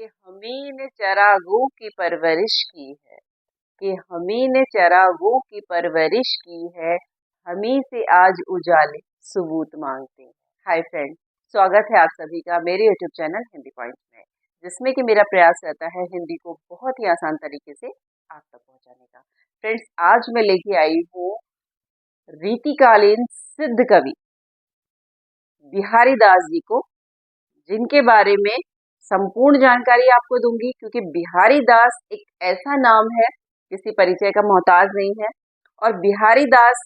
कि हमी ने चरागों की परवरिश की है, कि हमी ने चरागों की परवरिश की है, हमी से आज उजाले सबूत मांगते हैं। हाय फ्रेंड्स, स्वागत है आप सभी का मेरे यूट्यूब चैनल हिंदी पॉइंट्स में, जिसमें कि मेरा प्रयास रहता है हिंदी को बहुत ही आसान तरीके से आप तक पहुंचाने का। फ्रेंड्स, आज मैं लेके आई हूँ रीतिकालीन सिद्ध कवि बिहारी दास जी को, जिनके बारे में संपूर्ण जानकारी आपको दूंगी, क्योंकि बिहारी दास एक ऐसा नाम है किसी परिचय का मोहताज नहीं है। और बिहारी दास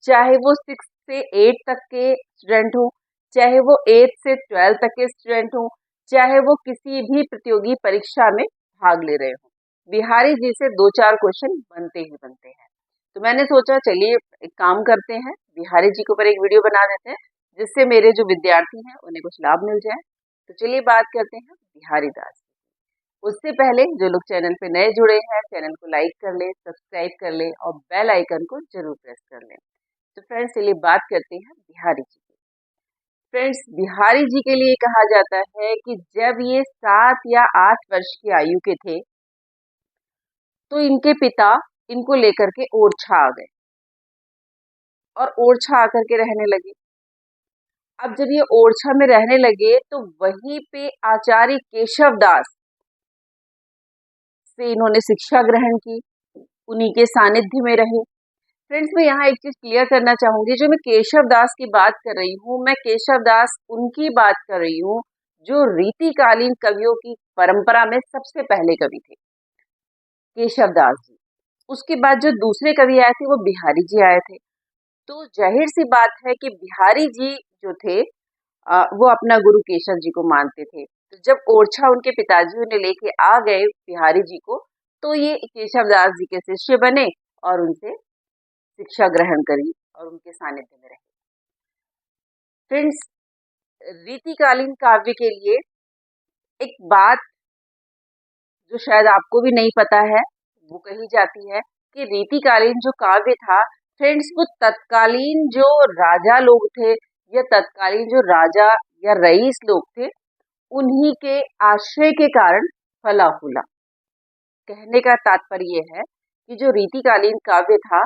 चाहे वो 6 से 8 तक के स्टूडेंट हो, चाहे वो 8 से 12 तक के स्टूडेंट हो, चाहे वो किसी भी प्रतियोगी परीक्षा में भाग ले रहे हो, बिहारी जी से 2-4 क्वेश्चन बनते ही बनते हैं। तो मैंने सोचा चलिए एक काम करते हैं, बिहारी जी के ऊपर एक वीडियो बना देते हैं, जिससे मेरे जो विद्यार्थी हैं उन्हें कुछ लाभ मिल जाए। तो चलिए बात करते हैं बिहारी दास। उससे पहले जो लोग चैनल पे नए जुड़े हैं, चैनल को लाइक कर ले, सब्सक्राइब कर ले और बेल आइकन को जरूर प्रेस कर लें। तो फ्रेंड्स, चलिए बात करते हैं बिहारी जी की। फ्रेंड्स, बिहारी जी के लिए कहा जाता है कि जब ये 7 या 8 वर्ष की आयु के थे, तो इनके पिता इनको लेकर के ओरछा आ गए और ओरछा आकर के रहने लगे। अब जब ये ओरछा में रहने लगे तो वहीं पे आचार्य केशव दास से इन्होंने शिक्षा ग्रहण की, उन्हीं के सानिध्य में रहे। फ्रेंड्स, मैं यहाँ एक चीज क्लियर करना चाहूंगी, जो मैं केशव दास की बात कर रही हूँ, मैं केशव दास उनकी बात कर रही हूँ जो रीतिकालीन कवियों की परंपरा में सबसे पहले कवि थे, केशव दास जी। उसके बाद जो दूसरे कवि आए थे वो बिहारी जी आए थे। तो जाहिर सी बात है कि बिहारी जी जो थे वो अपना गुरु केशव जी को मानते थे। तो जब ओरछा उनके पिताजी ने लेके आ गए बिहारी जी को, तो ये केशव दास जी के शिष्य बने और उनसे शिक्षा ग्रहण करी और उनके सानिध्य में रहे। फ्रेंड्स, रीतिकालीन काव्य के लिए एक बात जो शायद आपको भी नहीं पता है, वो कही जाती है कि रीतिकालीन जो काव्य था फ्रेंड्स, वो तत्कालीन जो राजा लोग थे या तत्कालीन जो राजा या रईस लोग थे, उन्हीं के आश्रय के कारण फला फूला। कहने का तात्पर्य यह है कि जो रीतिकालीन काव्य था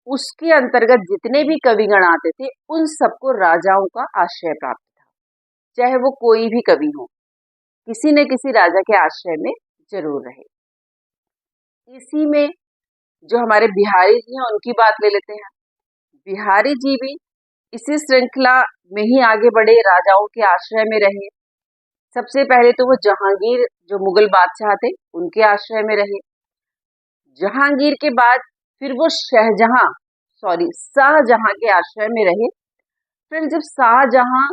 उसके अंतर्गत जितने भी कविगण आते थे, उन सबको राजाओं का आश्रय प्राप्त था। चाहे वो कोई भी कवि हो, किसी न किसी राजा के आश्रय में जरूर रहे। इसी में जो हमारे बिहारी जी हैं उनकी बात ले लेते हैं। बिहारी जी भी इसी श्रृंखला में ही आगे बढ़े, राजाओं के आश्रय में रहे। सबसे पहले तो वो जहांगीर जो मुगल बादशाह थे उनके आश्रय में रहे। जहांगीर के बाद फिर वो शाहजहां के आश्रय में रहे। फिर जब शाहजहां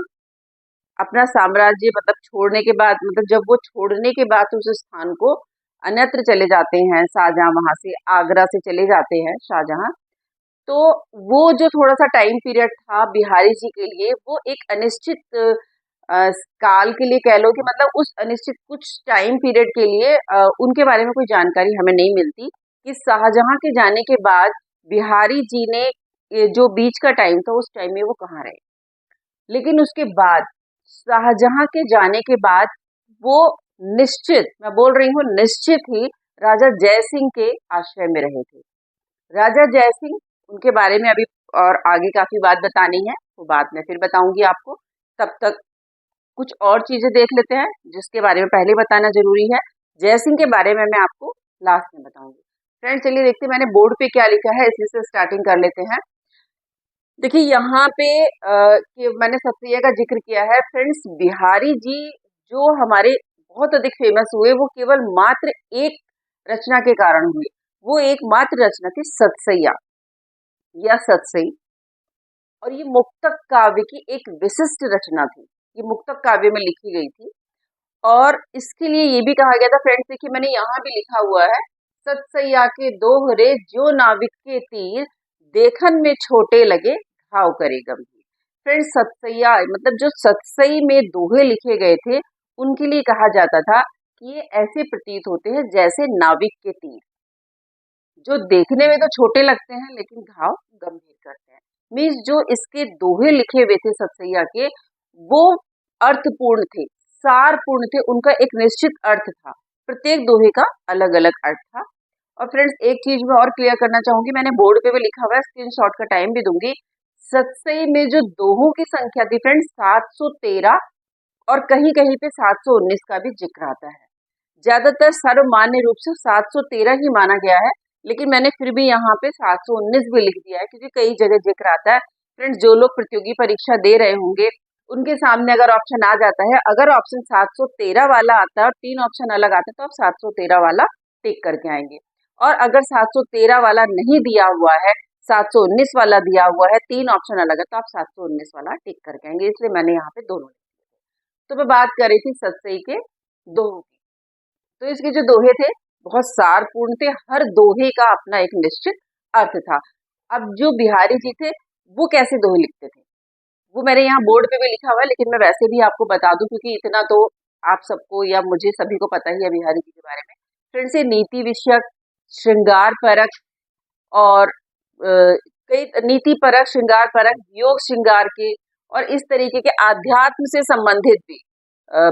अपना साम्राज्य छोड़ने के बाद, जब वो छोड़ने के बाद उस स्थान को अन्यत्र चले जाते हैं, शाहजहां वहां से आगरा से चले जाते हैं शाहजहां, तो वो जो थोड़ा सा टाइम पीरियड था बिहारी जी के लिए, वो एक अनिश्चित काल के लिए कह लो कि उस अनिश्चित कुछ टाइम पीरियड के लिए उनके बारे में कोई जानकारी हमें नहीं मिलती कि शाहजहां के जाने के बाद बिहारी जी ने ये जो बीच का टाइम था उस टाइम में वो कहाँ रहे। लेकिन उसके बाद शाहजहां के जाने के बाद वो निश्चित, मैं बोल रही हूँ निश्चित ही, राजा जयसिंह के आश्रय में रहे थे। राजा जयसिंह, उनके बारे में अभी और आगे काफी बात बतानी है, वो बात मैं फिर बताऊंगी आपको। तब तक कुछ और चीजें देख लेते हैं जिसके बारे में पहले बताना जरूरी है। जयसिंह के बारे में मैं आपको लास्ट में बताऊंगी। फ्रेंड्स, चलिए देखते हैं मैंने बोर्ड पे क्या लिखा है, इसी से स्टार्टिंग कर लेते हैं। देखिए यहाँ पे कि मैंने सतसैया का जिक्र किया है। फ्रेंड्स, बिहारी जी जो हमारे बहुत अधिक फेमस हुए, वो केवल मात्र एक रचना के कारण हुए। वो एकमात्र रचना थी सतसैया या सतसई, और ये मुक्तक काव्य की एक विशिष्ट रचना थी। ये मुक्तक काव्य में लिखी गई थी और इसके लिए ये भी कहा गया था। फ्रेंड्स देखिए, मैंने यहाँ भी लिखा हुआ है, सतसैया के दोहरे जो नाविक के तीर, देखन में छोटे लगे घाव करे गंभीर। फ्रेंड्स, सतसैया जो सतसई में दोहे लिखे गए थे, उनके लिए कहा जाता था कि ये ऐसे प्रतीत होते हैं जैसे नाविक के तीर, जो देखने में तो छोटे लगते हैं लेकिन घाव गंभीर करते हैं। मीन्स जो इसके दोहे लिखे हुए थे सतसैया के, वो अर्थपूर्ण थे, सारपूर्ण थे, उनका एक निश्चित अर्थ था, प्रत्येक दोहे का अलग अलग अर्थ था। और फ्रेंड्स एक चीज मैं और क्लियर करना चाहूंगी, मैंने बोर्ड पे भी लिखा हुआ है, स्क्रीनशॉट का टाइम भी दूंगी। सतसई में जो दोहों की संख्या थी फ्रेंड्स 713 और कहीं कहीं पे 719 का भी जिक्र आता है। ज्यादातर सर्वमान्य रूप से 713 ही माना गया है, लेकिन मैंने फिर भी यहाँ पे 719 भी लिख दिया है क्योंकि कई जगह जिक्र आता है। फ्रेंड्स जो लोग प्रतियोगी परीक्षा दे रहे होंगे उनके सामने अगर ऑप्शन आ जाता है, अगर ऑप्शन 713 वाला आता है और 3 ऑप्शन अलग आते हैं तो आप 713 वाला टिक करके आएंगे। और अगर 713 वाला नहीं दिया हुआ है, 719 वाला दिया हुआ है, 3 ऑप्शन अलग है, तो आप 719 वाला टिक करके आएंगे, इसलिए मैंने यहाँ पे दोनों लिख दिए। तो मैं बात कर रही थी सतसई के दोहों की। तो इसके जो दोहे थे बहुत सारपूर्ण थे, हर दोहे का अपना एक निश्चित अर्थ था। अब जो बिहारी जी थे वो कैसे दोहे लिखते थे वो मैंने यहाँ बोर्ड पे भी लिखा हुआ है, लेकिन मैं वैसे भी आपको बता दूं क्योंकि इतना तो आप सबको या मुझे सभी को पता ही है बिहारी जी के बारे में। फिर से नीति विषयक, श्रृंगार परक और कई नीति परक, श्रृंगार परक, योग श्रृंगार के और इस तरीके के आध्यात्म से संबंधित भी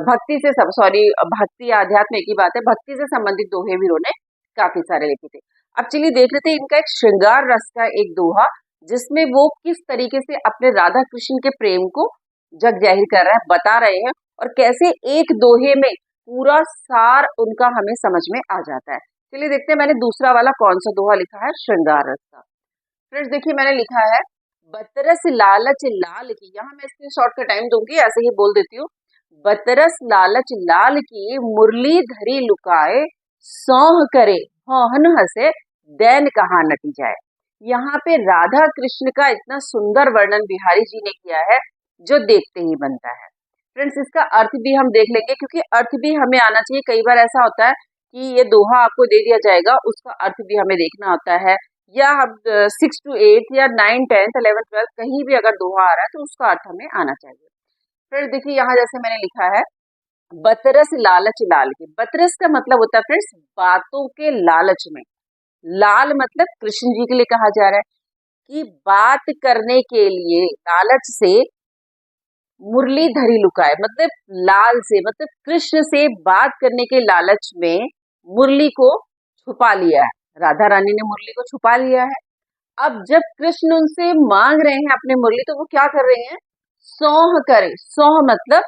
भक्ति से सब सॉरी भक्ति आध्यात्म एक ही बात है, भक्ति से संबंधित दोहे भी उन्होंने काफी सारे लिखे थे। अब चलिए देख लेते हैं इनका एक श्रृंगार रस का एक दोहा जिसमें वो किस तरीके से अपने राधा कृष्ण के प्रेम को जग जाहिर कर रहा है, बता रहे हैं और कैसे एक दोहे में पूरा सार उनका हमें समझ में आ जाता है। चलिए देखते हैं मैंने दूसरा वाला कौन सा दोहा लिखा है श्रृंगार रस का। फ्रेंड्स देखिए मैंने लिखा है बतरस लालच लाल की, यहाँ मैं स्क्रीनशॉट का टाइम दूंगी, ऐसे ही बोल देती हूँ। बतरस लालच लाल की मुरली धरी लुकाए, सौह करे भौहन हंसे दैन कहाँ नटी जाए। यहाँ पे राधा कृष्ण का इतना सुंदर वर्णन बिहारी जी ने किया है जो देखते ही बनता है। फ्रेंड्स इसका अर्थ भी हम देख लेंगे क्योंकि अर्थ भी हमें आना चाहिए। कई बार ऐसा होता है कि ये दोहा आपको दे दिया जाएगा, उसका अर्थ भी हमें देखना होता है, या हम 6 to 8 या 9, 10, 11, 12 कहीं भी अगर दोहा आ रहा है तो उसका अर्थ हमें आना चाहिए। फिर देखिए यहाँ जैसे मैंने लिखा है बतरस लालच लाल की। बतरस का मतलब होता है फ्रेंड्स बातों के लालच में, लाल मतलब कृष्ण जी के लिए कहा जा रहा है कि बात करने के लिए लालच से मुरली धरी लुकाए, मतलब लाल से मतलब कृष्ण से बात करने के लालच में मुरली को छुपा लिया है, राधा रानी ने मुरली को छुपा लिया है। अब जब कृष्ण उनसे मांग रहे हैं अपने मुरली तो वो क्या कर रहे हैं, सौह करे, सौह मतलब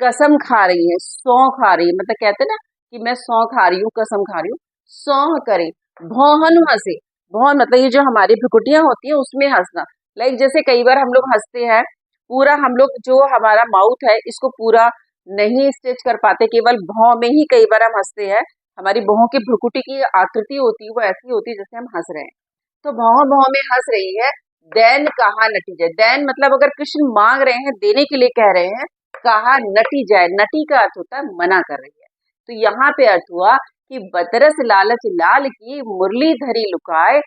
कसम खा रही है, सौह खा रही है, मतलब कहते हैं ना कि मैं सौह खा रही हूँ, कसम खा रही हूँ, सौह करे। भौहन हंसे, भौहन मतलब ये जो हमारी भ्रुकुटियां होती है उसमें हंसना, लाइक जैसे कई बार हम लोग हंसते हैं, पूरा हम लोग जो हमारा माउथ है इसको पूरा नहीं स्ट्रेच कर पाते, केवल भौं में ही कई बार हम हंसते हैं, हमारी भौं की भ्रुकुटी की आकृति होती है वो ऐसी होती है जैसे हम हंस रहे हैं। तो भौं भौं में हंस रही है, दैन कहाँ नटी जाए। दैन मतलब अगर कृष्ण मांग रहे हैं, देने के लिए कह रहे हैं, कहा नटी जाए, नटी का अर्थ होता है मना कर रही है। तो यहाँ पे अर्थ हुआ कि बतरस लालच लाल की मुरली धरी लुकाए,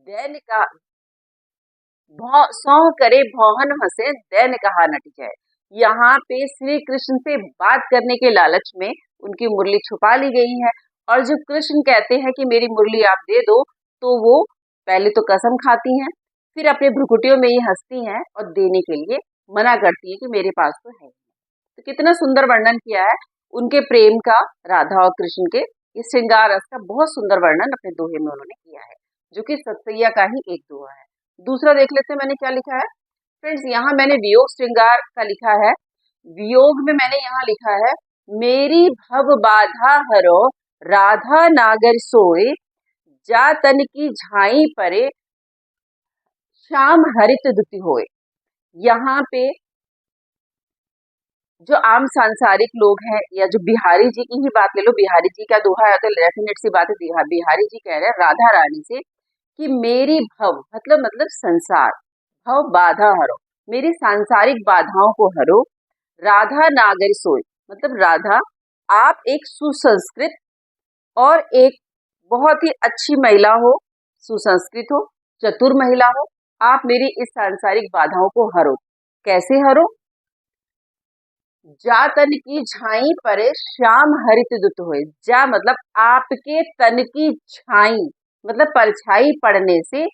दैन का सौह करे भौहन हंसे दैन कहा नटी जाए। यहाँ पे श्री कृष्ण से बात करने के लालच में उनकी मुरली छुपा ली गई है और जो कृष्ण कहते हैं कि मेरी मुरली आप दे दो, तो वो पहले तो कसम खाती हैं, फिर अपने भ्रुकुटियों में ही हंसती हैं और देने के लिए मना करती है कि मेरे पास तो है। तो कितना सुंदर वर्णन किया है उनके प्रेम का, राधा और कृष्ण के इस श्रृंगार रस का बहुत सुंदर वर्णन अपने दोहे में उन्होंने किया है, जो कि सतसैया का ही एक दोहा है। दूसरा देख लेते हैं मैंने क्या लिखा है। फ्रेंड्स यहाँ मैंने वियोग श्रृंगार का लिखा है। वियोग में मैंने यहाँ लिखा है मेरी भव बाधा हरो, राधा नागर सोए, जा तन की झाई परे, श्याम हरित दुति होए। यहाँ पे जो आम सांसारिक लोग हैं या जो बिहारी जी की ही बात ले लो, बिहारी जी का दोहा है तो डेफिनेट सी बात है, बिहारी जी कह रहे हैं राधा रानी से कि मेरी भव मतलब संसार, भव बाधा हरो, मेरी सांसारिक बाधाओं को हरो, राधा नागर सोई मतलब राधा आप एक सुसंस्कृत और एक बहुत ही अच्छी महिला हो, सुसंस्कृत हो, चतुर महिला हो, आप मेरी इस सांसारिक बाधाओं को हरो। कैसे हरो, जा तन की छाई परे, श्याम हरित दुत होए। जा मतलब आपके तन की छाई मतलब परछाई पड़ने से,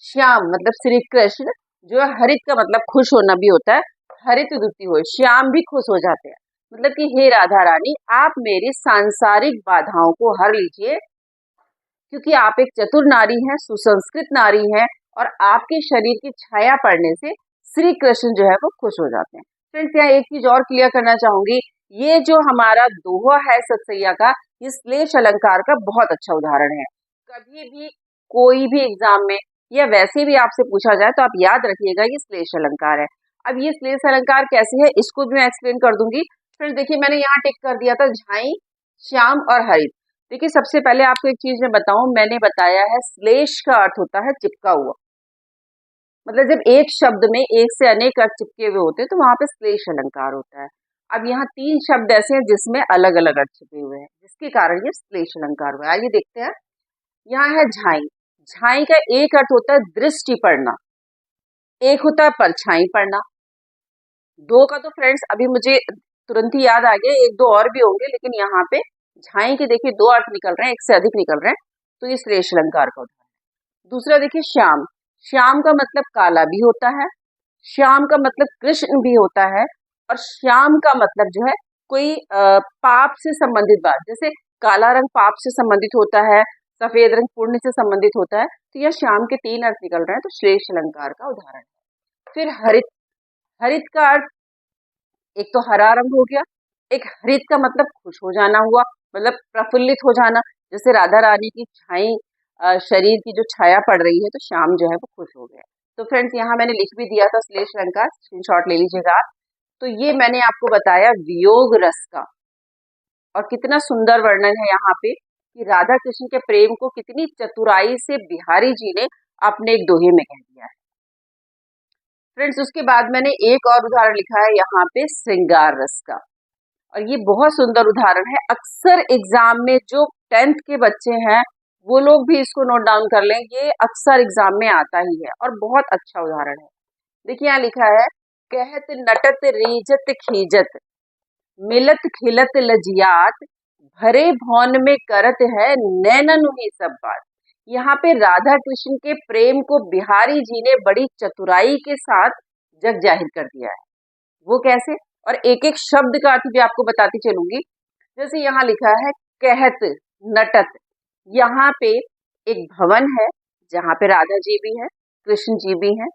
श्याम मतलब श्री कृष्ण, जो हरित का मतलब खुश होना भी होता है, हरित दुति होए, श्याम भी खुश हो जाते हैं। मतलब कि हे राधा रानी, आप मेरी सांसारिक बाधाओं को हर लीजिए, क्योंकि आप एक चतुर नारी हैं, सुसंस्कृत नारी हैं, और आपके शरीर की छाया पड़ने से श्री कृष्ण जो है वो खुश हो जाते हैं। फ्रेंड्स, यहाँ एक चीज और क्लियर करना चाहूंगी, ये जो हमारा दोहा है सतसैया का, ये श्लेष अलंकार का बहुत अच्छा उदाहरण है। कभी भी कोई भी एग्जाम में या वैसे भी आपसे पूछा जाए तो आप याद रखिएगा ये श्लेष अलंकार है। अब ये श्लेष अलंकार कैसे है इसको भी मैं एक्सप्लेन कर दूंगी। फ्रेंड्स देखिए, मैंने यहाँ टिक कर दिया था झाई, श्याम और हरित। देखिए, सबसे पहले आपको एक चीज मैं बताऊं, मैंने बताया है श्लेष का अर्थ होता है चिपका हुआ। मतलब जब एक शब्द में एक से अनेक अर्थ चिपके हुए होते हैं तो वहां पे श्लेष अलंकार होता है। अब यहाँ 3 शब्द ऐसे हैं जिसमें अलग अलग अर्थ छिपे हुए हैं, जिसके कारण ये श्लेष अलंकार हुआ है। आइए देखते हैं। यहाँ है झाई। झाई का एक अर्थ होता है दृष्टि पड़ना, एक होता है परछाई पड़ना। दो का तो फ्रेंड्स अभी मुझे तुरंत ही याद आ गया, एक दो और भी होंगे, लेकिन यहाँ पे झाई के देखिए 2 अर्थ निकल रहे हैं, एक से अधिक निकल रहे हैं, तो ये श्लेष अलंकार का उदाहरण है। दूसरा देखिए श्याम। श्याम का मतलब काला भी होता है, श्याम का मतलब कृष्ण भी होता है, और श्याम का मतलब जो है कोई पाप से संबंधित बात, जैसे काला रंग पाप से संबंधित होता है, सफेद रंग पुण्य से संबंधित होता है, तो यह श्याम के 3 अर्थ निकल रहे हैं, तो श्लेष अलंकार का उदाहरण है। फिर हरित। हरित का अर्थ एक तो हरा रंग हो गया, एक हरित का मतलब खुश हो जाना हुआ, मतलब प्रफुल्लित हो जाना, जैसे राधा रानी की छाई शरीर की जो छाया पड़ रही है तो श्याम जो है वो खुश हो गया। तो फ्रेंड्स यहाँ मैंने लिख भी दिया था श्लेष अलंकार, स्क्रीनशॉट ले लीजिएगा आप। तो ये मैंने आपको बताया वियोग रस का, और कितना सुंदर वर्णन है यहाँ पे कि राधा कृष्ण के प्रेम को कितनी चतुराई से बिहारी जी ने अपने एक दोहे में कह दिया है। फ्रेंड्स उसके बाद मैंने एक और उदाहरण लिखा है यहाँ पे श्रृंगार रस का, और ये बहुत सुंदर उदाहरण है। अक्सर एग्जाम में जो 10th के बच्चे हैं वो लोग भी इसको नोट डाउन कर लें, ये अक्सर एग्जाम में आता ही है और बहुत अच्छा उदाहरण है। देखिए यहाँ लिखा है, कहत नटत रीजत खीजत, मिलत खिलत लजियात, भरे भौन में करत है नैनन ही सब बात। यहाँ पे राधा कृष्ण के प्रेम को बिहारी जी ने बड़ी चतुराई के साथ जग जाहिर कर दिया है। वो कैसे, और एक एक शब्द का अर्थ भी आपको बताती चलूंगी। जैसे यहाँ लिखा है कहत नटत, यहाँ पे एक भवन है जहाँ पे राधा जी भी है, कृष्ण जी भी हैं।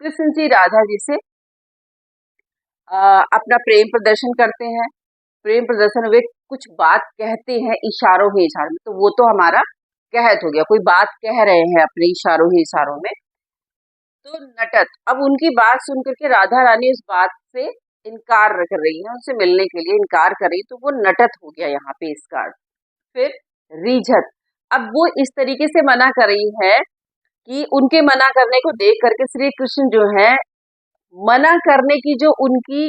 कृष्ण जी राधा जी से अपना प्रेम प्रदर्शन करते हैं, प्रेम प्रदर्शन वे कुछ बात कहते हैं इशारों ही इशारों में, तो वो तो हमारा कहत हो गया, कोई बात कह रहे हैं अपने इशारों ही इशारों में। तो नटत, अब उनकी बात सुन करके राधा रानी उस बात से इनकार कर रही है, उनसे मिलने के लिए इनकार कर रही है, तो वो नटत हो गया यहाँ पे इसका अर्थ। फिर रीझत, अब वो इस तरीके से मना कर रही है कि उनके मना करने को देख करके श्री कृष्ण जो है, मना करने की जो उनकी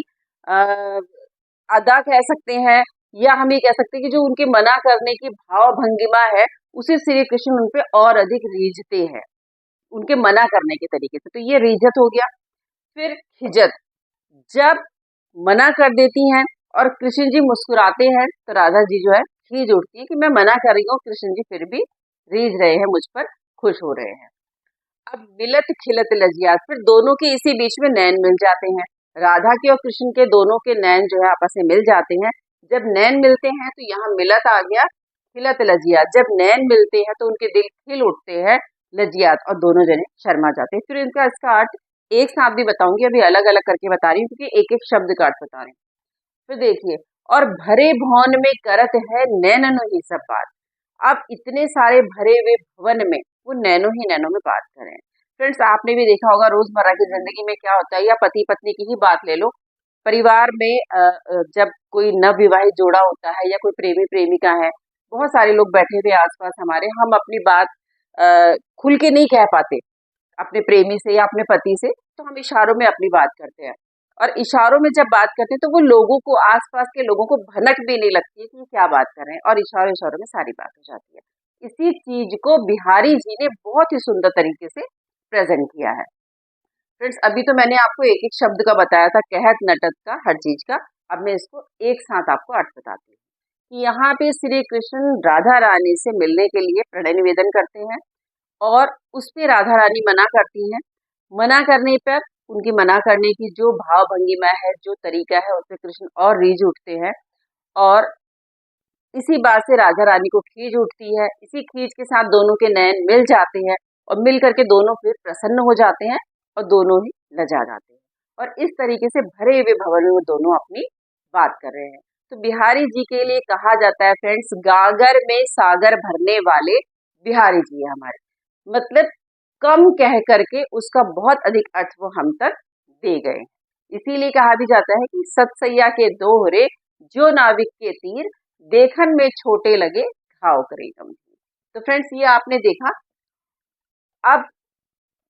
अदा कह सकते हैं, या हम ये कह सकते हैं कि जो उनके मना करने की भाव भंगिमा है, उसे श्री कृष्ण उन पे और अधिक रीझते हैं उनके मना करने के तरीके से, तो ये रीझत हो गया। फिर खिजत, जब मना कर देती हैं और कृष्ण जी मुस्कुराते हैं तो राधा जी जो है खीज उठती है कि मैं मना कर रही हूँ, कृष्ण जी फिर भी रीझ रहे हैं, मुझ पर खुश हो रहे हैं। अब मिलत खिलत लजियात, फिर दोनों के इसी बीच में नैन मिल जाते हैं, राधा के और कृष्ण के दोनों के नैन जो है आपस में मिल जाते हैं। जब नैन मिलते हैं तो यहाँ मिलत आ गया, खिलत लजियात, जब नैन मिलते हैं तो उनके दिल खिल उठते हैं, लजियात, और दोनों जने शर्मा जाते हैं। फिर इनका इसका अर्थ एक साथ भी बताऊंगी, अभी अलग अलग करके बता रही हूँ क्योंकि एक एक शब्द का अर्थ बता रही हूँ। फिर देखिए, और भरे भवन में करत है नैननो ही सब बात, अब इतने सारे भरे हुए भवन में वो नैनो ही नैनो में बात करें। फ्रेंड्स आपने भी देखा होगा रोजमर्रा की जिंदगी में क्या होता है, या पति पत्नी की ही बात ले लो, परिवार में जब कोई नवविवाहित जोड़ा होता है या कोई प्रेमी प्रेमिका है, बहुत सारे लोग बैठे हुए आसपास हमारे, हम अपनी बात खुल के नहीं कह पाते अपने प्रेमी से या अपने पति से, तो हम इशारों में अपनी बात करते हैं, और इशारों में जब बात करते हैं तो वो लोगों को, आसपास के लोगों को भनक भी नहीं लगती है कि क्या बात कर रहे हैं, और इशारों इशारों में सारी बात हो जाती है। इसी चीज को बिहारी जी ने बहुत ही सुंदर तरीके से प्रेजेंट किया है। फ्रेंड्स अभी तो मैंने आपको एक एक शब्द का बताया था, कहत नटत का, हर चीज का। अब मैं इसको एक साथ आपको अर्थ बताती हूँ कि यहाँ पे श्री कृष्ण राधा रानी से मिलने के लिए प्रणय निवेदन करते हैं, और उस पे राधा रानी मना करती हैं। मना करने पर उनकी मना करने की जो भाव भंगिमा है, जो तरीका है, उससे कृष्ण और रीझ उठते हैं और इसी बात से राधा रानी को खीज उठती है। इसी खीज के साथ दोनों के नयन मिल जाते हैं और मिल करके दोनों फिर प्रसन्न हो जाते हैं और दोनों ही लजा जाते हैं और इस तरीके से भरे हुए भवन में वो दोनों अपनी बात कर रहे हैं। तो बिहारी जी के लिए कहा जाता है फ्रेंड्स, गागर में सागर भरने वाले बिहारी जी है हमारे। मतलब कम कह करके उसका बहुत अधिक अर्थ वो हम तक दे गए। इसीलिए कहा भी जाता है कि सतसैया के दोहरे जो नाविक के तीर, देखन में छोटे लगे घाव करे गंभीर। तो फ्रेंड्स ये आपने देखा। अब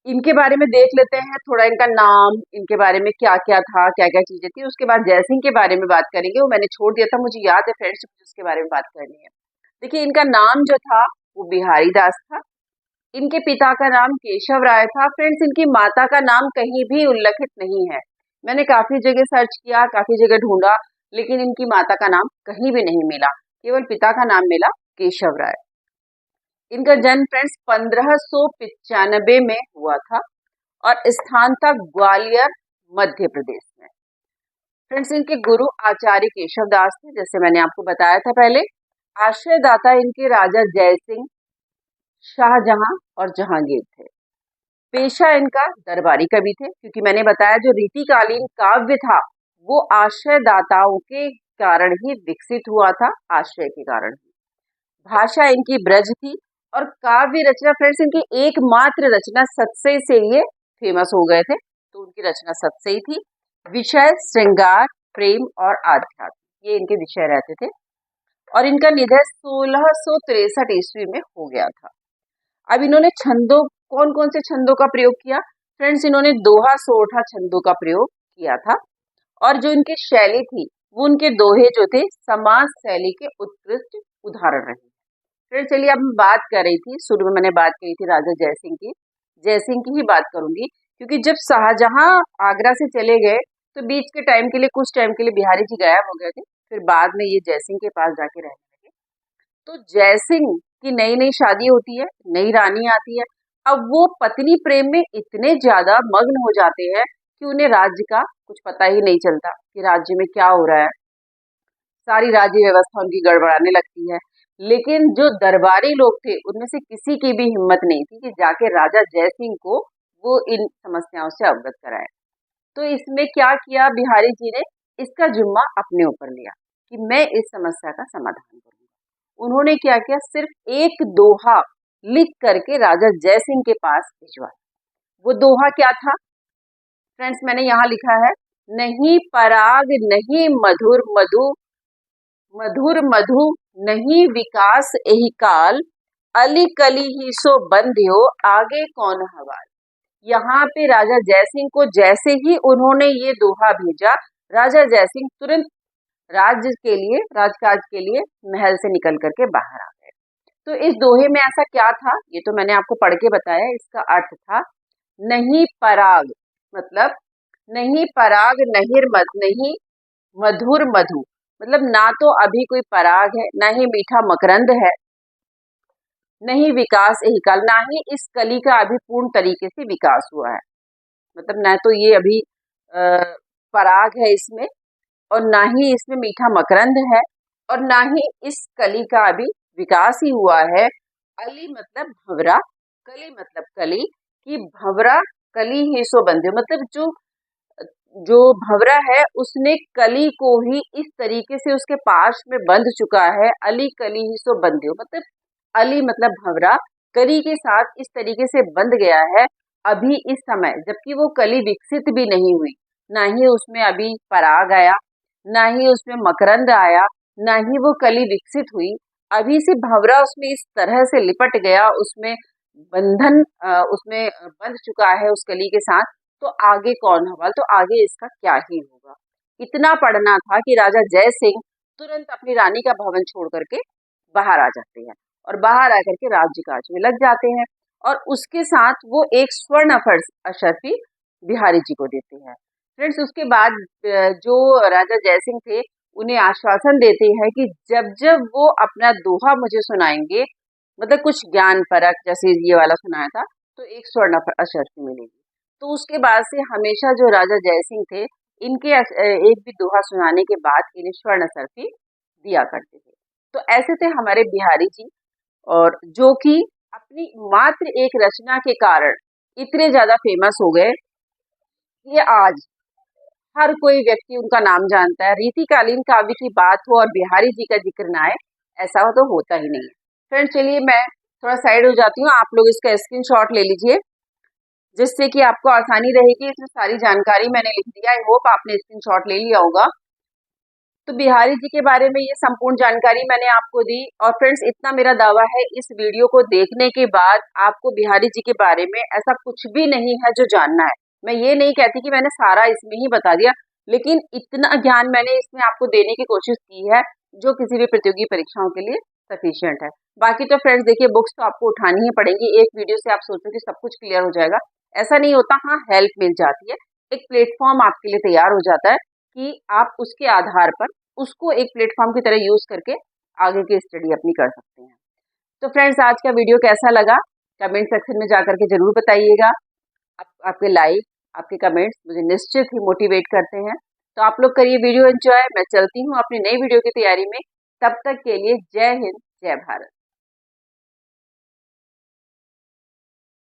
इनके बारे में देख लेते हैं थोड़ा, इनका नाम, इनके बारे में क्या क्या था, क्या क्या चीजें थी। उसके बाद जयसिंह के बारे में बात करेंगे, वो मैंने छोड़ दिया था, मुझे याद है फ्रेंड्स उसके बारे में बात करनी है। देखिए इनका नाम जो था वो बिहारी दास था। इनके पिता का नाम केशव राय था। फ्रेंड्स इनकी माता का नाम कहीं भी उल्लेखित नहीं है। मैंने काफी जगह सर्च किया, काफी जगह ढूंढा, लेकिन इनकी माता का नाम कहीं भी नहीं मिला, केवल पिता का नाम मिला केशव राय। इनका जन्म फ्रेंड्स 1595 में हुआ था और स्थान था ग्वालियर मध्य प्रदेश में। फ्रेंड्स इनके गुरु आचार्य केशव दास थे, जैसे मैंने आपको बताया था पहले। आश्रयदाता इनके राजा जयसिंह, शाहजहां और जहांगीर थे। पेशा इनका दरबारी कवि थे, क्योंकि मैंने बताया जो रीतिकालीन काव्य था वो आश्रयदाताओं के कारण ही विकसित हुआ था, आश्रय के कारण ही। भाषा इनकी ब्रज थी और काव्य रचना फ्रेंड्स इनकी एकमात्र रचना सतसई से ये फेमस हो गए थे, तो उनकी रचना सतसई थी। विषय श्रृंगार, प्रेम और आध्यात्म, ये इनके विषय रहते थे और इनका निधन 1663 ईस्वी में हो गया था। अब इन्होंने छंदों, कौन कौन से छंदों का प्रयोग किया? फ्रेंड्स इन्होंने दोहा सोठा छंदों का प्रयोग किया था और जो इनकी शैली थी वो उनके दोहे जो थे समाज शैली के उत्कृष्ट उदाहरण रहे। फ्रेंड्स चलिए अब मैं बात कर रही थी, शुरू में मैंने बात की थी राजा जयसिंह की, जयसिंह की ही बात करूंगी, क्योंकि जब शाहजहां आगरा से चले गए तो बीच के टाइम के लिए, कुछ टाइम के लिए बिहारी जी गायब हो गए थे, फिर बाद में ये जयसिंह के पास जाके रहने लगे। तो जयसिंह की नई नई शादी होती है, नई रानी आती है। अब वो पत्नी प्रेम में इतने ज्यादा मग्न हो जाते हैं कि उन्हें राज्य का कुछ पता ही नहीं चलता कि राज्य में क्या हो रहा है। सारी राज्य व्यवस्था उनकी गड़बड़ाने लगती है। लेकिन जो दरबारी लोग थे उनमें से किसी की भी हिम्मत नहीं थी कि जाके राजा जयसिंह को वो इन समस्याओं से अवगत कराए। तो इसमें क्या किया बिहारी जी ने, इसका जिम्मा अपने ऊपर लिया कि मैं इस समस्या का समाधान करूंगा। उन्होंने क्या किया, सिर्फ एक दोहा लिख करके राजा जयसिंह के पास भिजवाया। वो दोहा क्या था फ्रेंड्स, मैंने यहाँ लिखा है, नहीं पराग नहीं मधुर मधु, मधुर मधु नहीं विकास एहि काल, अली कली ही सो बंध्यो आगे कौन हवाल। यहाँ पे राजा जयसिंह को जैसे ही उन्होंने ये दोहा भेजा, राजा जयसिंह तुरंत राज्य के लिए, राजकाज के लिए महल से निकल करके बाहर आ गए। तो इस दोहे में ऐसा क्या था, ये तो मैंने आपको पढ़ के बताया। इसका अर्थ था नहीं पराग, मतलब नहीं पराग नहीं मधुर मधु, मतलब ना तो अभी कोई पराग है, ना ही मीठा मकरंद है, नहीं विकास यही काल, ना ही इस कली का अभी पूर्ण तरीके से विकास हुआ है। मतलब ना तो ये अभी पराग है इसमें, और ना ही इसमें मीठा मकरंद है, और ना ही इस कली का अभी विकास ही हुआ है। अली मतलब भंवरा, कली मतलब कली, कि भंवरा कली ही सो बंधे, मतलब जो भंवरा है उसने कली को ही इस तरीके से उसके पास में बंध चुका है। अली कली ही सो बंध्यो, मतलब अली मतलब भंवरा कली के साथ इस तरीके से बंध गया है अभी इस समय, जबकि वो कली विकसित भी नहीं हुई, ना ही उसमें अभी पराग आया, ना ही उसमें मकरंद आया, ना ही वो कली विकसित हुई। अभी से भंवरा उसमें इस तरह से लिपट गया, उसमें बंधन उसमें बंध चुका है उस कली के साथ, तो आगे कौन हवाल, तो आगे इसका क्या ही होगा। इतना पढ़ना था कि राजा जय सिंह तुरंत अपनी रानी का भवन छोड़ करके बाहर आ जाते हैं और बाहर आकर के राज्य काज में लग जाते हैं, और उसके साथ वो एक स्वर्ण अशर्फी बिहारी जी को देते हैं। फ्रेंड्स उसके बाद जो राजा जयसिंह थे उन्हें आश्वासन देते हैं कि जब जब वो अपना दोहा मुझे सुनाएंगे, मतलब कुछ ज्ञान परक जैसे ये वाला सुनाया था, तो एक स्वर्ण अशर्फी मिलेगी। तो उसके बाद से हमेशा जो राजा जयसिंह थे, इनके एक भी दोहा सुनाने के बाद इन्हें स्वर्ण सरफी दिया करते थे। तो ऐसे थे हमारे बिहारी जी, और जो कि अपनी मात्र एक रचना के कारण इतने ज्यादा फेमस हो गए कि आज हर कोई व्यक्ति उनका नाम जानता है। रीतिकालीन काव्य की बात हो और बिहारी जी का जिक्र ना आए, ऐसा तो होता ही नहीं है। फ्रेंड चलिए मैं थोड़ा साइड हो जाती हूँ, आप लोग इसका स्क्रीनशॉट ले लीजिए, जिससे कि आपको आसानी रहेगी। इसमें सारी जानकारी मैंने लिख दिया, आई होप आपने स्क्रीनशॉट ले लिया होगा। तो बिहारी जी के बारे में ये संपूर्ण जानकारी मैंने आपको दी। और फ्रेंड्स इतना मेरा दावा है, इस वीडियो को देखने के बाद आपको बिहारी जी के बारे में ऐसा कुछ भी नहीं है जो जानना है। मैं ये नहीं कहती कि मैंने सारा इसमें ही बता दिया, लेकिन इतना ज्ञान मैंने इसमें आपको देने की कोशिश की है जो किसी भी प्रतियोगी परीक्षाओं के लिए सफिशियंट है। बाकी तो फ्रेंड्स देखिए, बुक्स तो आपको उठानी ही पड़ेंगी। एक वीडियो से आप सोचो कि सब कुछ क्लियर हो जाएगा, ऐसा नहीं होता। हाँ, हेल्प मिल जाती है, एक प्लेटफॉर्म आपके लिए तैयार हो जाता है कि आप उसके आधार पर उसको एक प्लेटफॉर्म की तरह यूज करके आगे की स्टडी अपनी कर सकते हैं। तो फ्रेंड्स आज का वीडियो कैसा लगा कमेंट सेक्शन में जाकर के जरूर बताइएगा। आपके लाइक, आपके कमेंट्स मुझे निश्चित ही मोटिवेट करते हैं। तो आप लोग करिए वीडियो एंजॉय। मैं चलती हूँ अपनी नई वीडियो की तैयारी में। तब तक के लिए जय हिंद, जय भारत।